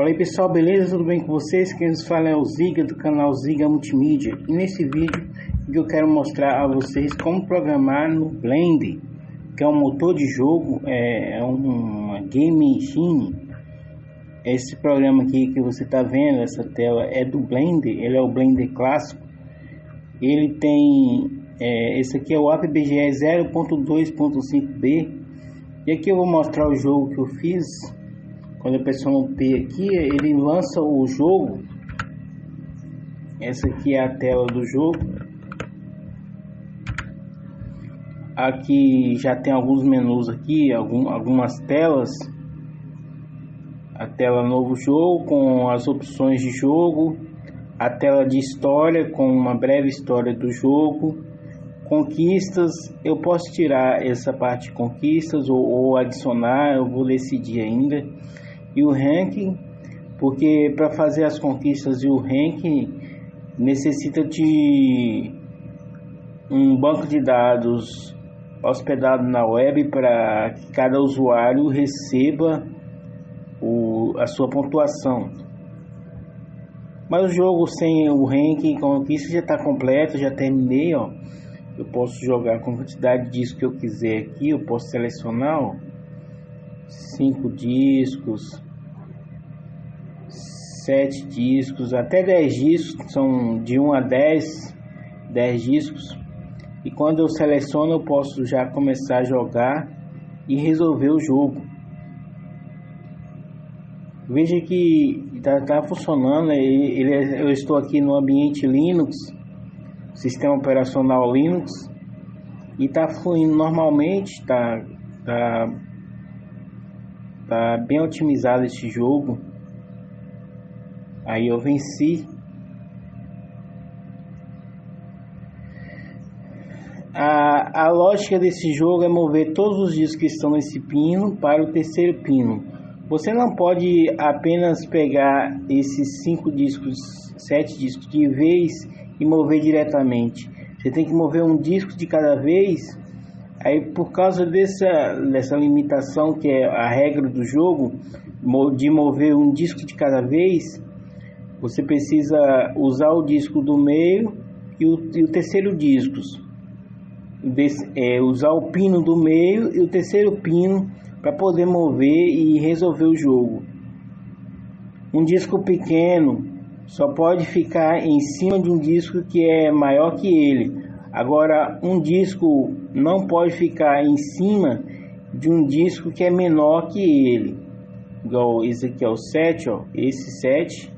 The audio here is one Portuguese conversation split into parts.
Fala aí pessoal, beleza? Tudo bem com vocês? Quem nos fala é o Ziga do canal Ziga Multimídia. E nesse vídeo eu quero mostrar a vocês como programar no Blender, que é um motor de jogo, é uma game engine. Esse programa aqui que você está vendo, essa tela é do Blender, ele é o Blender clássico. Ele tem, esse aqui é o AppBGE 0.2.5b. E aqui eu vou mostrar o jogo que eu fiz. Quando eu pressiono P aqui, ele lança o jogo. Essa aqui é a tela do jogo. Aqui já tem alguns menus aqui, algumas telas. A tela novo jogo com as opções de jogo, a tela de história com uma breve história do jogo, conquistas. Eu posso tirar essa parte de conquistas ou adicionar, eu vou decidir ainda. E o ranking, porque para fazer as conquistas e o ranking necessita de um banco de dados hospedado na web para que cada usuário receba a sua pontuação. Mas o jogo sem o ranking e conquista já está completo, já terminei, ó. Eu posso jogar com a quantidade de discos que eu quiser aqui. Eu posso selecionar, ó, 5 discos, 7 discos, até 10 discos, são de 1 a 10 discos. E quando eu seleciono, eu posso já começar a jogar e resolver o jogo. Veja que está funcionando. Eu estou aqui no ambiente Linux, sistema operacional Linux, e está fluindo normalmente, está bem otimizado esse jogo. Aí eu venci. A lógica desse jogo é mover todos os discos que estão nesse pino para o terceiro pino. Você não pode apenas pegar esses 5 discos, 7 discos de vez e mover diretamente. Você tem que mover um disco de cada vez. Aí, por causa dessa limitação, que é a regra do jogo, de mover um disco de cada vez, você precisa usar o disco do meio e o terceiro disco. Usar o pino do meio e o terceiro pino para poder mover e resolver o jogo. Um disco pequeno só pode ficar em cima de um disco que é maior que ele. Agora, um disco não pode ficar em cima de um disco que é menor que ele. Igual esse aqui é o 7, ó. Esse 7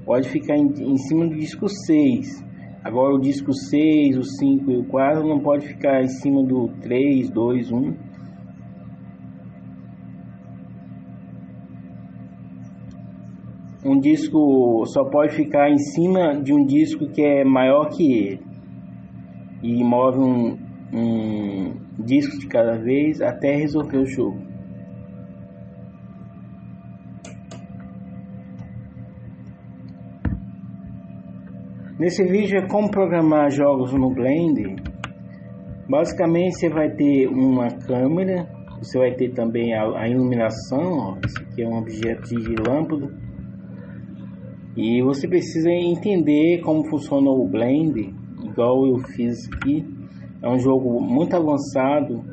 pode ficar em cima do disco 6. Agora o disco 6, o 5 e o 4 não pode ficar em cima do 3, 2, 1. Um disco só pode ficar em cima de um disco que é maior que ele. E move um disco de cada vez até resolver o jogo. Nesse vídeo é como programar jogos no Blender. Basicamente você vai ter uma câmera, você vai ter também a iluminação, ó. Esse aqui é um objeto de lâmpada. E você precisa entender como funciona o Blender, igual eu fiz aqui. É um jogo muito avançado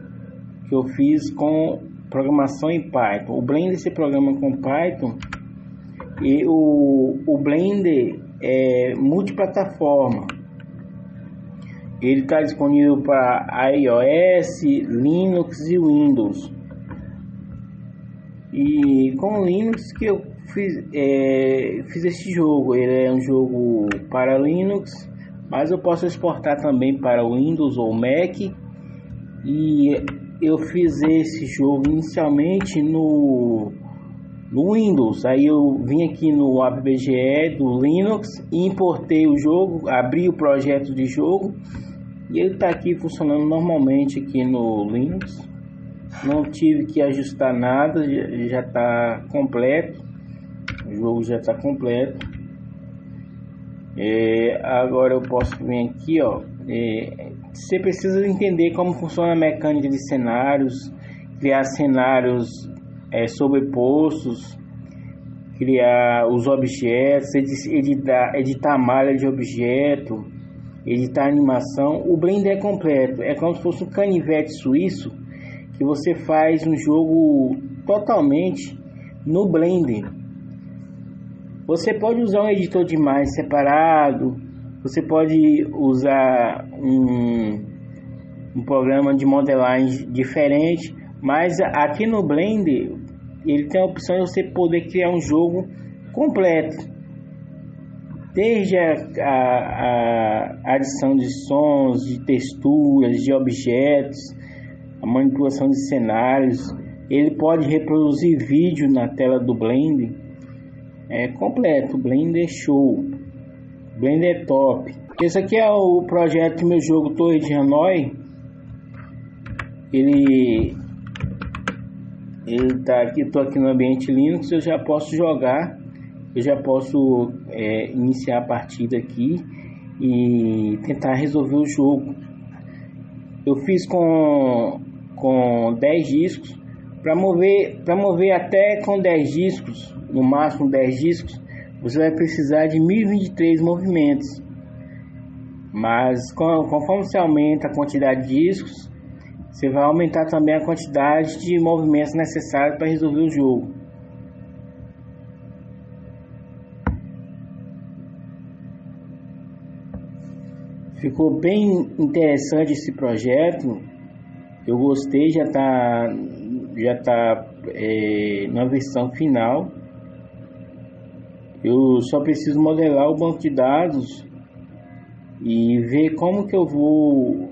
que eu fiz com programação em Python. O Blender se programa com Python e o Blender é multiplataforma. Ele está disponível para iOS, Linux e Windows. E com o Linux que eu fiz esse jogo. Ele é um jogo para Linux, mas eu posso exportar também para Windows ou Mac. E eu fiz esse jogo inicialmente no Windows. Aí eu vim aqui no AppBGE do Linux e importei o jogo, abri o projeto de jogo e ele está aqui funcionando normalmente aqui no Linux. Não tive que ajustar nada, já está completo. O jogo já está completo. Agora eu posso vir aqui, ó. Você precisa entender como funciona a mecânica de cenários, criar cenários sobrepostos, criar os objetos, editar malha de objeto, editar animação. O Blender é completo, é como se fosse um canivete suíço que você faz um jogo totalmente no Blender. Você pode usar um editor de imagem separado, você pode usar um programa de modelagem diferente, mas aqui no Blender ele tem a opção de você poder criar um jogo completo, desde a adição de sons, de texturas, de objetos, a manipulação de cenários. Ele pode reproduzir vídeo na tela do Blender. É completo, Blender show, Blender top. Esse aqui é o projeto do meu jogo Torre de Hanoi. Ele tá aqui, estou aqui no ambiente Linux. Eu já posso jogar, eu já posso iniciar a partida aqui e tentar resolver o jogo. Eu fiz com 10 discos. Para mover até com 10 discos, no máximo 10 discos, você vai precisar de 1023 movimentos. Mas conforme você aumenta a quantidade de discos, você vai aumentar também a quantidade de movimentos necessários para resolver o jogo. Ficou bem interessante esse projeto. Eu gostei, já tá na versão final. Eu só preciso modelar o banco de dados e ver como que eu vou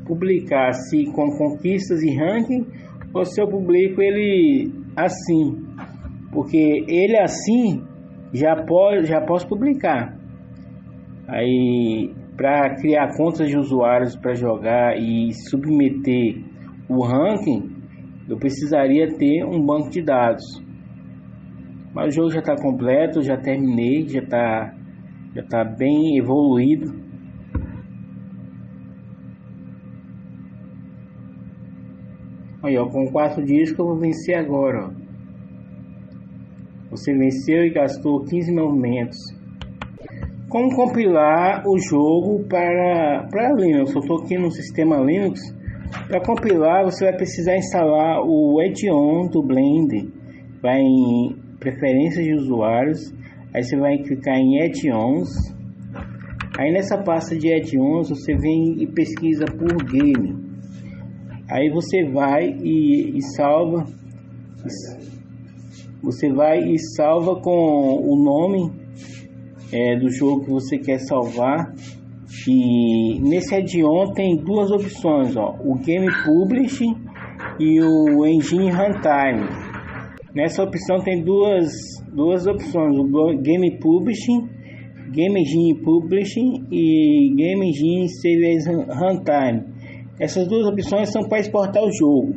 publicar, se com conquistas e ranking, ou se eu publico ele assim, porque ele assim já posso publicar. Aí, para criar contas de usuários para jogar e submeter o ranking, eu precisaria ter um banco de dados. Mas o jogo já está completo, já terminei, já tá bem evoluído. Aí, ó, com 4 discos eu vou vencer agora, ó. Você venceu e gastou 15 movimentos. Como compilar o jogo para Linux? Eu estou aqui no sistema Linux. Para compilar, você vai precisar instalar o add-on do Blender. Vai em preferências de usuários, aí você vai clicar em add-ons. Aí nessa pasta de add-ons você vem e pesquisa por game. Aí você vai e salva. Você vai e salva com o nome do jogo que você quer salvar. E nesse add-on tem duas opções, ó, o Game Publishing e o Engine Runtime. Nessa opção tem duas opções, o Game Publishing, Game Engine Publishing e Game Engine Save as Runtime. Essas duas opções são para exportar o jogo.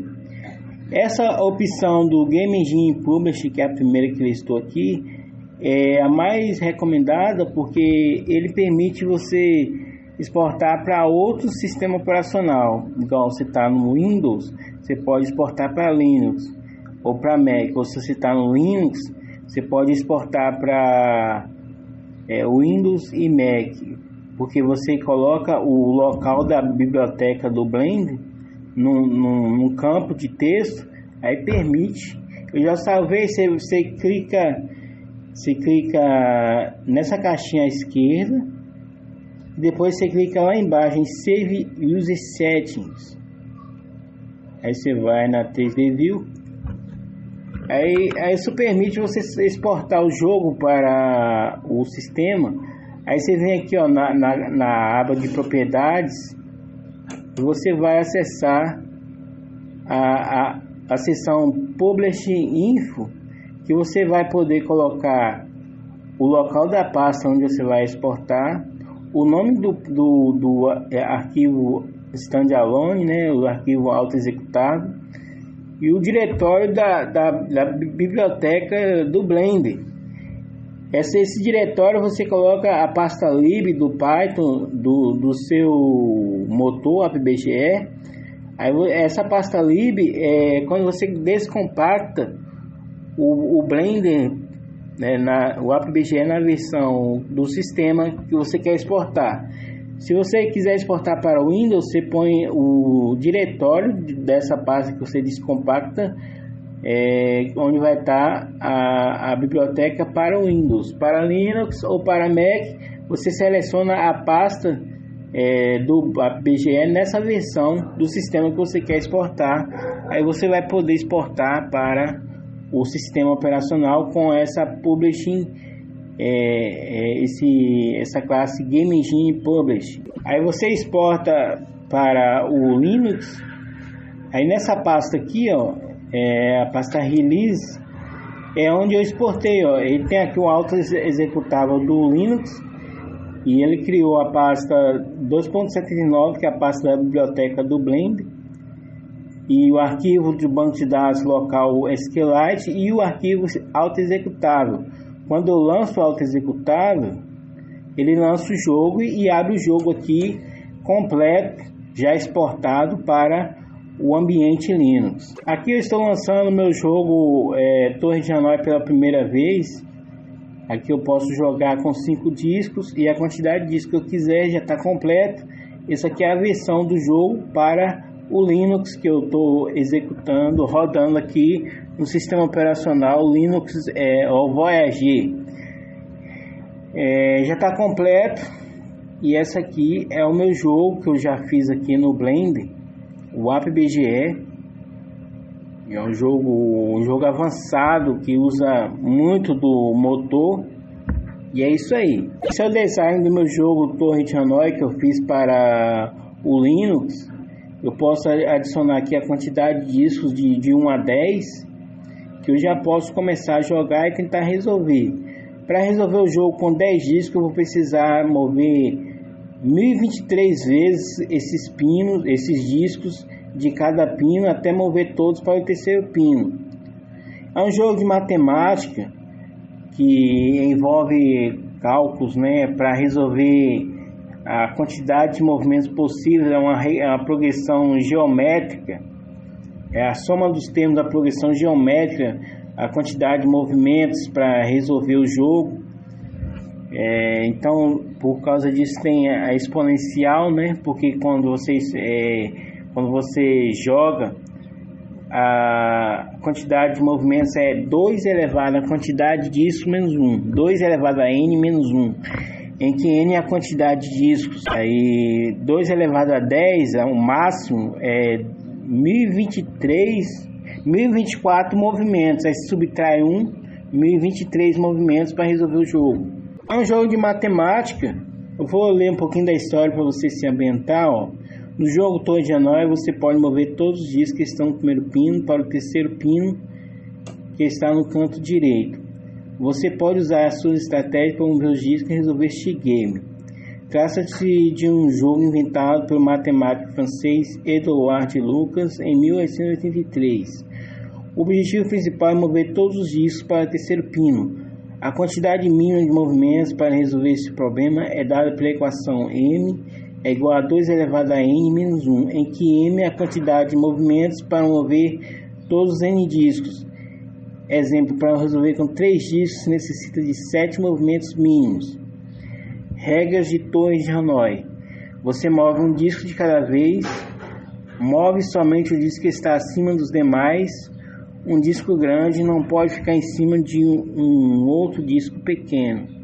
Essa opção do Game Engine Publishing, que é a primeira que eu estou aqui, é a mais recomendada porque ele permite você exportar para outro sistema operacional. Igual você está no Windows, você pode exportar para Linux ou para Mac. Ou se você está no Linux, você pode exportar para Windows e Mac, porque você coloca o local da biblioteca do Blender num campo de texto, aí permite. Eu já salvei. Você clica nessa caixinha à esquerda, depois você clica lá embaixo em Save User Settings. Aí você vai na 3D View. Aí isso permite você exportar o jogo para o sistema. Aí você vem aqui, ó, na aba de propriedades. Você vai acessar a seção Publishing Info, que você vai poder colocar o local da pasta onde você vai exportar, o nome do arquivo standalone, né, o arquivo auto-executado, e o diretório da biblioteca do Blender. Esse diretório você coloca a pasta lib do Python do seu motor AppBGE. Aí essa pasta lib quando você descompacta o Blender né, o AppBGE na versão do sistema que você quer exportar. Se você quiser exportar para o Windows, você põe o diretório dessa pasta que você descompacta, onde vai estar a biblioteca para o Windows. Para Linux ou para Mac, você seleciona a pasta do AppBGE nessa versão do sistema que você quer exportar. Aí você vai poder exportar para o sistema operacional com essa Publishing, essa classe Game Engine Publish. Aí você exporta para o Linux. Aí nessa pasta aqui, ó, a pasta Release, é onde eu exportei, ó. Ele tem aqui o auto executável do Linux e ele criou a pasta 2.79, que é a pasta da biblioteca do Blend, e o arquivo do banco de dados local SQLite e o arquivo auto-executável. Quando eu lanço o auto-executável, ele lança o jogo e abre o jogo aqui completo, já exportado para o ambiente Linux. Aqui eu estou lançando o meu jogo Torre de Hanoi pela primeira vez. Aqui eu posso jogar com 5 discos e a quantidade de discos que eu quiser já está completa. Essa aqui é a versão do jogo para o Linux que eu estou executando, rodando aqui no sistema operacional Linux Voyager. Já está completo, e essa aqui é o meu jogo que eu já fiz aqui no Blender, o AppBGE. É um jogo avançado que usa muito do motor, e é isso aí. Esse é o design do meu jogo Torre de Hanoi que eu fiz para o Linux. Eu posso adicionar aqui a quantidade de discos de 1 a 10, que eu já posso começar a jogar e tentar resolver. Para resolver o jogo com 10 discos, eu vou precisar mover 1023 vezes esses discos de cada pino, até mover todos para o terceiro pino. É um jogo de matemática que envolve cálculos, né, para resolver a quantidade de movimentos possíveis. É uma progressão geométrica, é a soma dos termos da progressão geométrica, a quantidade de movimentos para resolver o jogo. Então, por causa disso tem a exponencial, né? Porque quando você joga, a quantidade de movimentos é 2 elevado à quantidade de discos menos 1, 2 elevado a n menos 1, em que n é a quantidade de discos. Aí 2 elevado a 10, o máximo é 1024 movimentos. Aí se subtrai 1023 movimentos para resolver o jogo. É um jogo de matemática. Eu vou ler um pouquinho da história para você se ambientar, ó. No jogo Torre de Hanoi, você pode mover todos os discos que estão no primeiro pino para o terceiro pino, que está no canto direito. Você pode usar as suas estratégias para mover os discos e resolver este game. Trata-se de um jogo inventado pelo matemático francês Édouard Lucas em 1883. O objetivo principal é mover todos os discos para o terceiro pino. A quantidade mínima de movimentos para resolver esse problema é dada pela equação m é igual a 2 elevado a n menos 1, em que m é a quantidade de movimentos para mover todos os n discos. Exemplo, para resolver com 3 discos necessita de 7 movimentos mínimos. Regras de Torre de Hanoi. Você move um disco de cada vez, move somente o disco que está acima dos demais. Um disco grande não pode ficar em cima de um outro disco pequeno.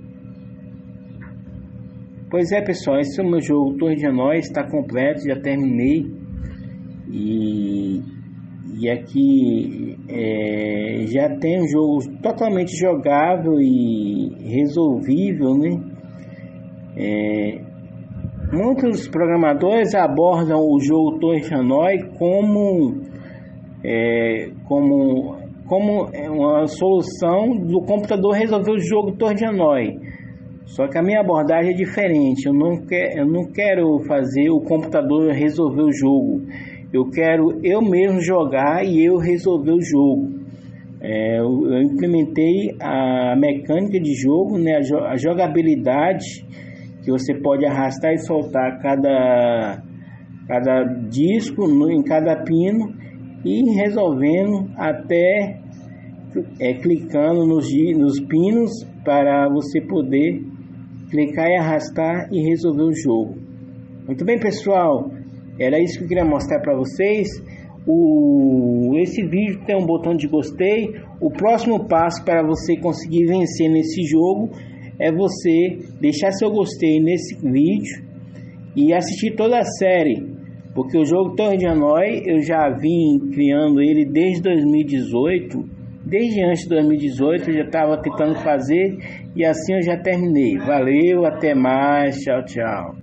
Pois é, pessoal, esse é o meu jogo Torre de Hanoi, está completo, já terminei. E aqui já tem um jogo totalmente jogável e resolvível, né? Muitos programadores abordam o jogo Torre de Hanoi como uma solução do computador resolver o jogo Torre de Hanoi. Só que a minha abordagem é diferente. Eu não quero fazer o computador resolver o jogo. Eu quero eu mesmo jogar e eu resolver o jogo. Eu implementei a mecânica de jogo, né, a jogabilidade, que você pode arrastar e soltar cada disco em cada pino e resolvendo até clicando nos pinos para você poder clicar e arrastar e resolver o jogo. Muito bem, pessoal, era isso que eu queria mostrar para vocês. Esse vídeo tem um botão de gostei. O próximo passo para você conseguir vencer nesse jogo é você deixar seu gostei nesse vídeo e assistir toda a série, porque o jogo Torre de Hanoi eu já vim criando ele desde 2018. Desde antes de 2018 eu já estava tentando fazer e assim eu já terminei. Valeu, até mais, tchau, tchau.